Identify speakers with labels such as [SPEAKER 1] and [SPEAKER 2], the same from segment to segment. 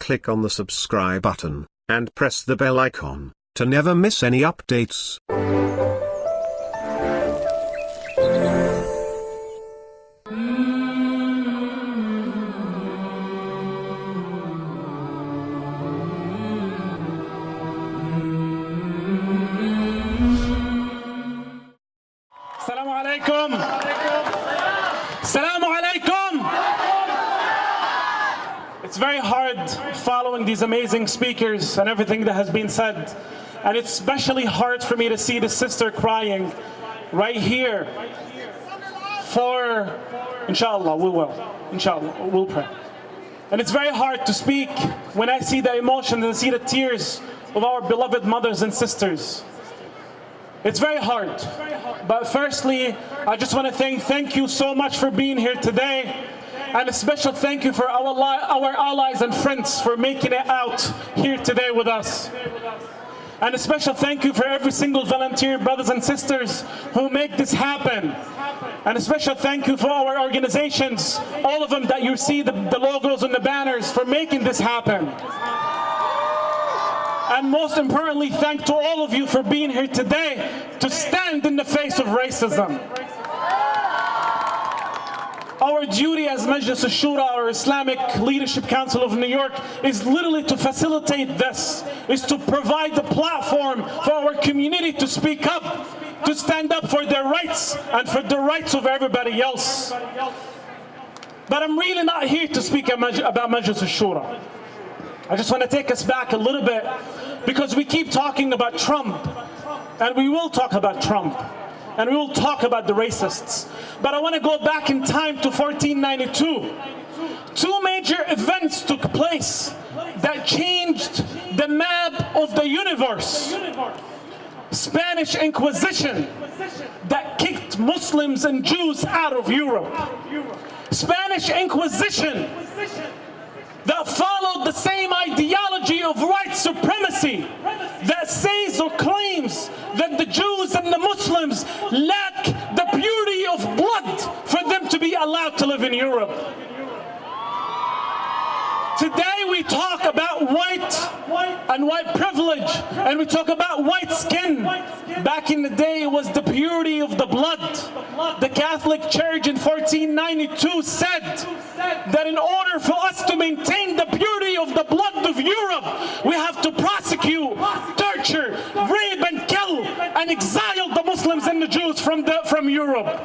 [SPEAKER 1] click on the subscribe button, and press the bell icon, to never miss any updates.
[SPEAKER 2] Assalamu alaikum. Assalamu alaikum. It's very hard following these amazing speakers and everything that has been said. And it's especially hard for me to see the sister crying right here. For, inshallah, we will. Inshallah, we'll pray. And it's very hard to speak when I see the emotion and see the tears of our beloved mothers and sisters. It's very hard. But firstly, I just want to thank you so much for being here today. And a special thank you for our allies and friends for making it out here today with us. And a special thank you for every single volunteer brothers and sisters who make this happen. And a special thank you for our organizations, all of them that you see the logos and the banners, for making this happen. And most importantly, thank to all of you for being here today to stand in the face of racism. Our duty as Majlis Ash-Shura, our Islamic Leadership Council of New York, is literally to facilitate this, is to provide the platform for our community to speak up, to stand up for their rights and for the rights of everybody else. But I'm really not here to speak about Majlis Ash-Shura. I just want to take us back a little bit, because we keep talking about Trump, and we will talk about Trump, and we will talk about the racists. But I want to go back in time to 1492. Two major events took place that changed the map of the universe. Spanish Inquisition that kicked Muslims and Jews out of Europe. Spanish Inquisition that followed the same ideology of white supremacy that says or claims that the Jews and the Muslims lack the purity of blood for them to be allowed to live in Europe. Today we talk about white and white privilege, and we talk about white skin. Back in the day, it was the purity of the blood. The Catholic Church in 1492 said that in order for us to maintain the purity of the blood of Europe, we have to prosecute, torture, rape and kill and exile the Muslims and the Jews from Europe.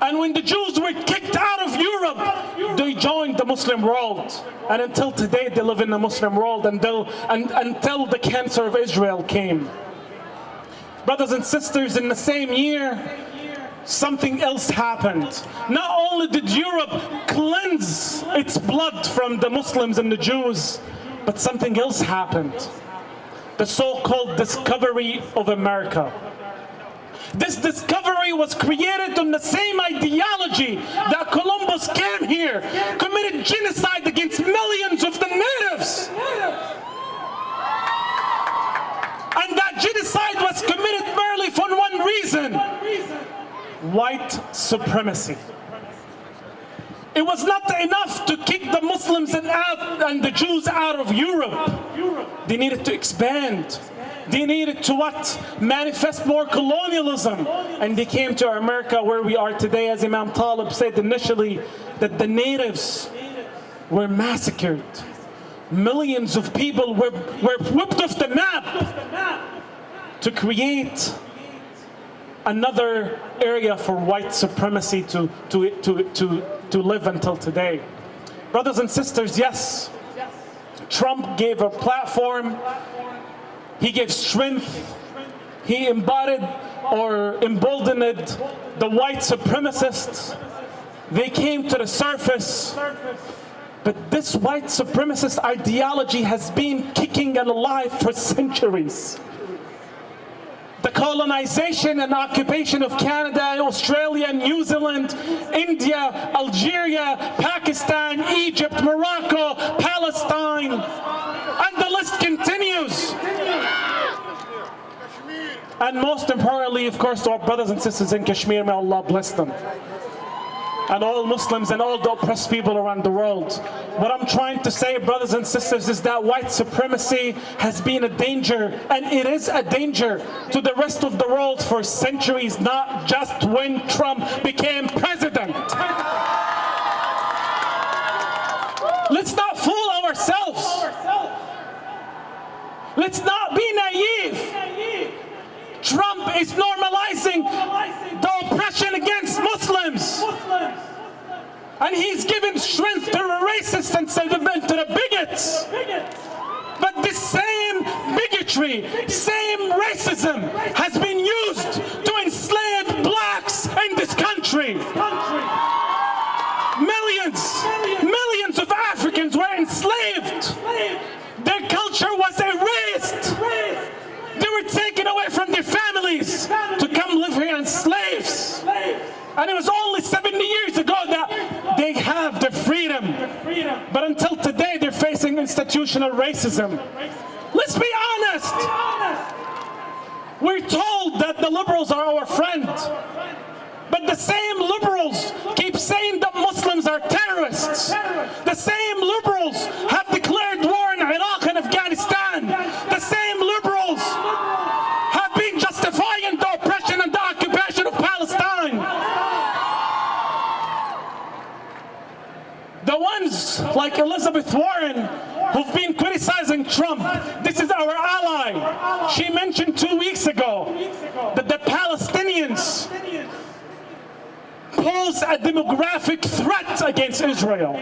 [SPEAKER 2] And when the Jews were kicked out of Europe, they joined the Muslim world. And until today, they live in the Muslim world until the cancer of Israel came. Brothers and sisters, in the same year, something else happened. Not only did Europe cleanse its blood from the Muslims and the Jews, but something else happened. The so-called discovery of America. This discovery was created on the same ideology that Columbus came here, committed genocide against millions of the natives. And that genocide was committed merely for one reason: white supremacy. It was not enough to kick the Muslims and the Jews out of Europe. They needed to expand. They needed to manifest more colonialism. And they came to America, where we are today, as Imam Talib said initially, that the natives were massacred. Millions of people were whipped off the map to create another area for white supremacy to live until today. Brothers and sisters, yes, Trump gave a platform. He gave strength. He embodied or emboldened the white supremacists. They came to the surface. But this white supremacist ideology has been kicking and alive for centuries. The colonization and occupation of Canada, Australia, New Zealand, India, Algeria, Pakistan, Egypt, Morocco, Palestine, and the list continues. And most importantly, of course, to our brothers and sisters in Kashmir, may Allah bless them. and all Muslims and all the oppressed people around the world. What I'm trying to say, brothers and sisters, is that white supremacy has been a danger, and it is a danger to the rest of the world for centuries, not just when Trump became president. Let's not fool ourselves. Let's not be naive. Trump is normalizing the oppression against Muslims. And he's given strength to the racists and to the bigots. But this same bigotry, same racism has been used to enslave blacks in this country. Millions of Africans were enslaved. Their culture was erased. They were taken away from their families to come live here as slaves. And it was only 70 years ago that they have their freedom. But until today, they're facing institutional racism. Let's be honest. We're told that the liberals are our friend. But the same liberals keep saying that Muslims are terrorists. The same liberals have declared war in Iraq and Afghanistan. The same liberals have been justifying the oppression and the occupation of Palestine. The ones like Elizabeth Warren who've been criticizing Trump, this is our ally. She mentioned 2 weeks ago that the Palestinians pose a demographic threat against Israel.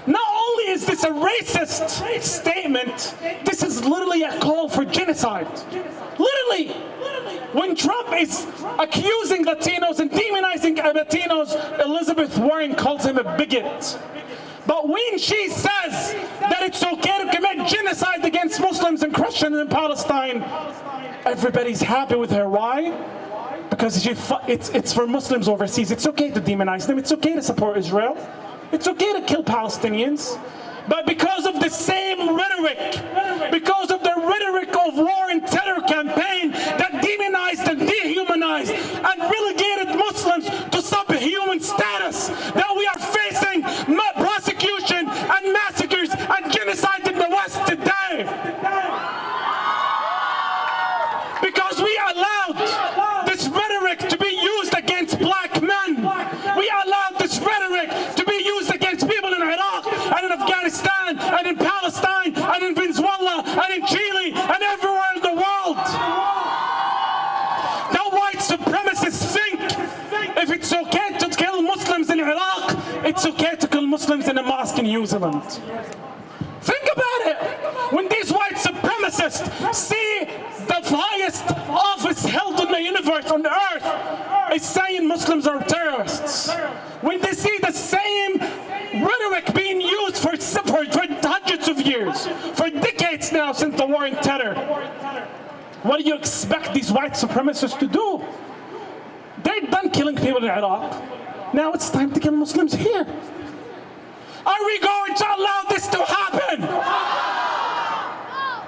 [SPEAKER 2] Not only is this a racist statement, this is literally a call for genocide. Literally. When Trump is accusing Latinos and demonizing Latinos, Elizabeth Warren calls him a bigot. But when she says that it's okay to commit genocide against Muslims and Christians in Palestine, everybody's happy with her. Why? Because it's for Muslims overseas. It's okay to demonize them. It's okay to support Israel. It's okay to kill Palestinians. But because of the same rhetoric, because of the rhetoric of war and terror campaign that demonized and dehumanized and relegated Muslims to subhuman status, that we are facing prosecution and massacres and genocide in the West today. Because we allowed this rhetoric to be used against black men. We allowed this rhetoric to be used against people in Iraq and in Afghanistan and in Palestine and in Venezuela and in Chile and everywhere in the world. Now white supremacists think if it's okay to kill Muslims in Iraq, it's okay to kill Muslims in a mosque in New Zealand. Think about it. When these white supremacists see the highest office held in the universe, on the earth, is saying Muslims are terrorists. When they see the same rhetoric being used for hundreds of years, for decades now since the war on terror, what do you expect these white supremacists to do? They're done killing people in Iraq. Now it's time to kill Muslims here. Are we going to allow this to happen?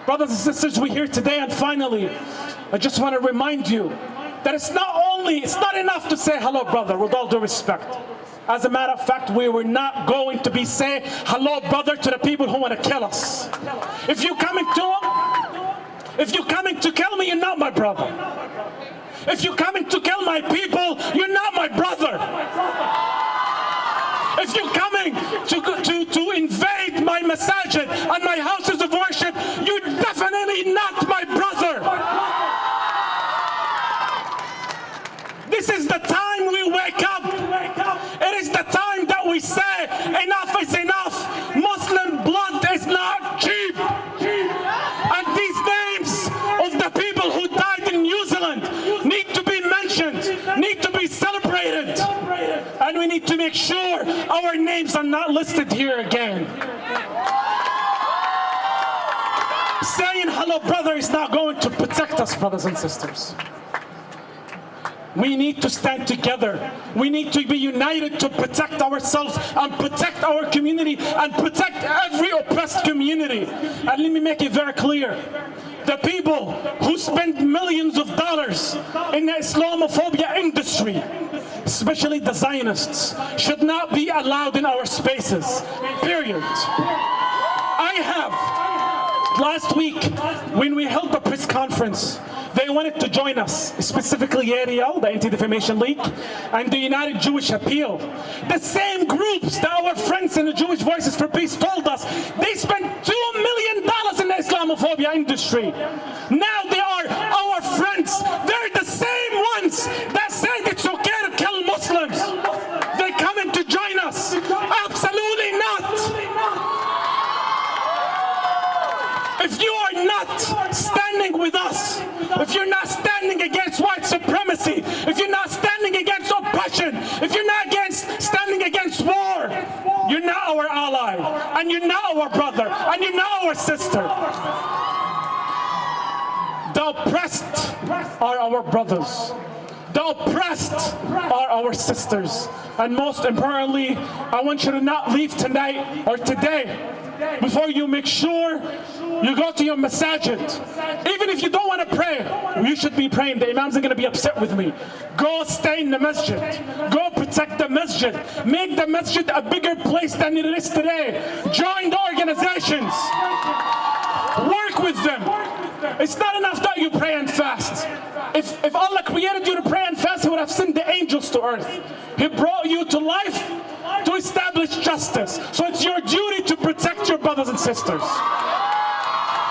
[SPEAKER 2] Brothers and sisters, we're here today, and finally, I just want to remind you that it's not enough to say hello, brother, with all due respect. As a matter of fact, we were not going to be saying hello, brother, to the people who want to kill us. If you're coming to kill me, you're not my brother. If you're coming to kill my people, you're not my brother. If you're coming to invade my masajid and my houses of worship, you're definitely not my brother. This is the time we wake up. It is the time that we say enough is enough. Muslim blood is not cheap. And these names of the people who died in New Zealand need to be mentioned, need to be celebrated. And we need to make sure our names are not listed here again. Saying hello, brother, is not going to protect us, brothers and sisters. We need to stand together. We need to be united to protect ourselves and protect our community and protect every oppressed community. And let me make it very clear. The people who spend millions of dollars in the Islamophobia industry, especially the Zionists, should not be allowed in our spaces, period. Last week, when we held the press conference, they wanted to join us, specifically ADL, the Anti-Defamation League, and the United Jewish Appeal. The same groups that our friends in the Jewish Voices for Peace told us they spent $2 million in the Islamophobia industry. Now they are our friends. They're the same ones that said it's okay to kill Muslims. They're coming to join us. Absolutely not. If you are not standing with us, if you're not standing against white supremacy, if you're not standing against oppression, if you're not standing against war, you're not our ally, and you're not our brother, and you're not our sister. The oppressed are our brothers. The oppressed are our sisters. And most importantly, I want you to not leave tonight or today before you make sure you go to your masajid. Even if you don't want to pray, you should be praying. The imams are going to be upset with me. Go stay in the masjid. Go protect the masjid. Make the masjid a bigger place than it is today. Join the organizations. Work with them. It's not enough that you pray and fast. If Allah created you to pray and fast, He would have sent the angels to earth. He brought you to life to establish justice. So it's your duty to protect your brothers and sisters.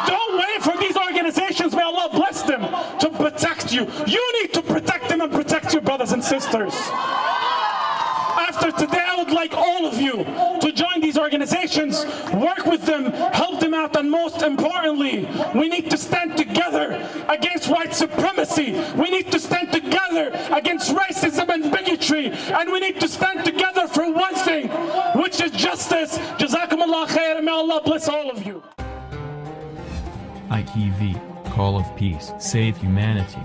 [SPEAKER 2] Don't wait for these organizations, may Allah bless them, to protect you. You need to protect them and protect your brothers and sisters. After today, I would like all of you to join these organizations, work with them, help them out, and most importantly, we need to stand together against white supremacy. We need to stand together against racism and bigotry, and we need to stand together for one thing, which is justice. Jazakumullah khair, and may Allah bless all of you.
[SPEAKER 3] ITV, Call of Peace, Save Humanity.